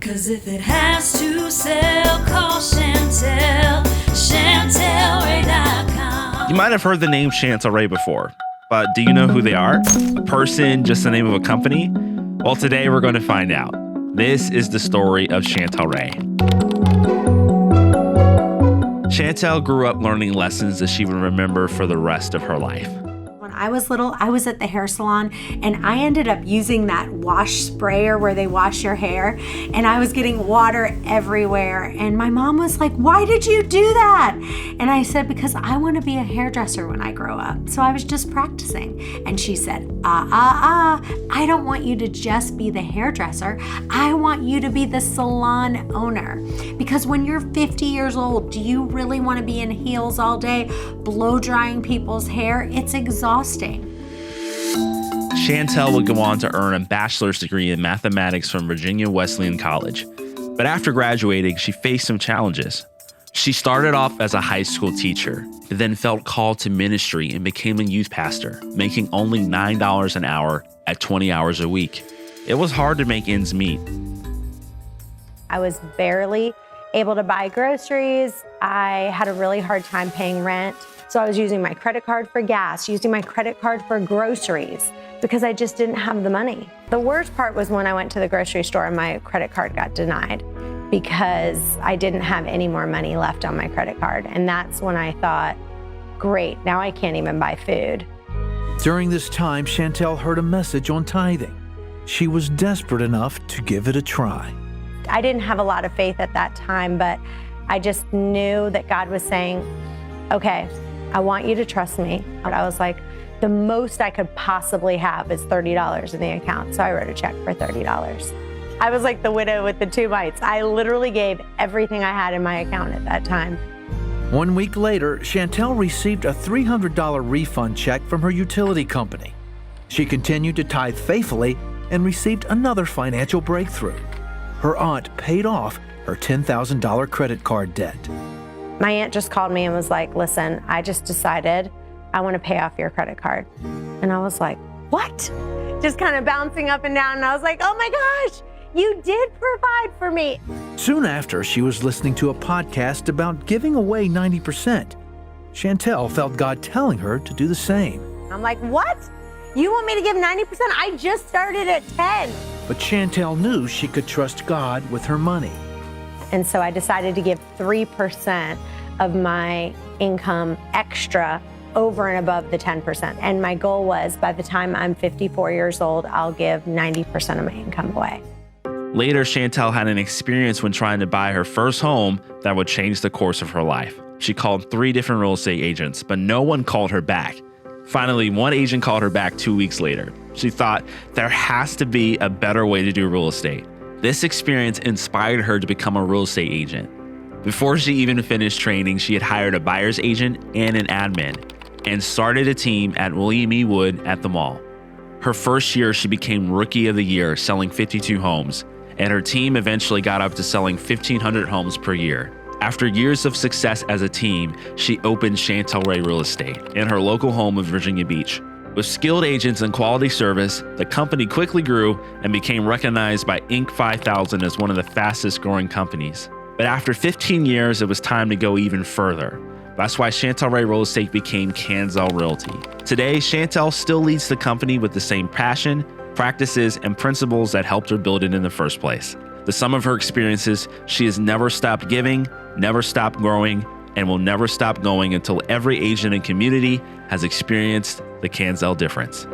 'Cause if it has to sell, call Chantel, ChantelRay.com. You might have heard the name Chantel Ray before, but do you know who they are? A person, just the name of a company? Well, today we're going to find out. This is the story of Chantel Ray. Chantel grew up learning lessons that she would remember for the rest of her life. When I was little, I was at the hair salon and I ended up using that wash sprayer where they wash your hair, and I was getting water everywhere. And my mom was like, "Why did you do that?" And I said, "Because I want to be a hairdresser when I grow up." So I was just practicing. And she said, I don't want you to just be the hairdresser. I want you to be the salon owner. Because when you're 50 years old, do you really want to be in heels all day, blow drying people's hair? It's exhausting. Chantel would go on to earn a bachelor's degree in mathematics from Virginia Wesleyan College. But after graduating, she faced some challenges. She started off as a high school teacher, then felt called to ministry and became a youth pastor, making only $9 an hour at 20 hours a week. It was hard to make ends meet. I was barely able to buy groceries. I had a really hard time paying rent. So I was using my credit card for gas, using my credit card for groceries, because I just didn't have the money. The worst part was when I went to the grocery store and my credit card got denied because I didn't have any more money left on my credit card. And that's when I thought, great, now I can't even buy food. During this time, Chantel heard a message on tithing. She was desperate enough to give it a try. I didn't have a lot of faith at that time, but I just knew that God was saying, okay, I want you to trust me. But I was like, the most I could possibly have is $30 in the account. So I wrote a check for $30. I was like the widow with the two mites. I literally gave everything I had in my account at that time. 1 week later, Chantel received a $300 refund check from her utility company. She continued to tithe faithfully and received another financial breakthrough. Her aunt paid off her $10,000 credit card debt. My aunt just called me and was like, listen, I just decided I want to pay off your credit card. And I was like, what? Just kind of bouncing up and down. And I was like, oh my gosh, you did provide for me. Soon after, she was listening to a podcast about giving away 90%. Chantel felt God telling her to do the same. I'm like, what? You want me to give 90%? I just started at 10. But Chantel knew she could trust God with her money. And so I decided to give 3% of my income extra over and above the 10%. And my goal was, by the time I'm 54 years old, I'll give 90% of my income away. Later, Chantel had an experience when trying to buy her first home that would change the course of her life. She called 3 different real estate agents, but no one called her back. Finally, one agent called her back 2 weeks later. She thought there has to be a better way to do real estate. This experience inspired her to become a real estate agent. Before she even finished training, she had hired a buyer's agent and an admin and started a team at William E. Wood at the mall. Her first year, she became Rookie of the Year, selling 52 homes, and her team eventually got up to selling 1,500 homes per year. After years of success as a team, she opened Chantel Ray Real Estate in her local home of Virginia Beach. With skilled agents and quality service, the company quickly grew and became recognized by Inc. 5000 as one of the fastest growing companies. But after 15 years, it was time to go even further. That's why Chantel Ray Real Estate became Canzel Realty. Today, Chantel still leads the company with the same passion, practices, and principles that helped her build it in the first place. The sum of her experiences, she has never stopped giving, never stopped growing, and will never stop going until every agent and community has experienced the Canzel difference.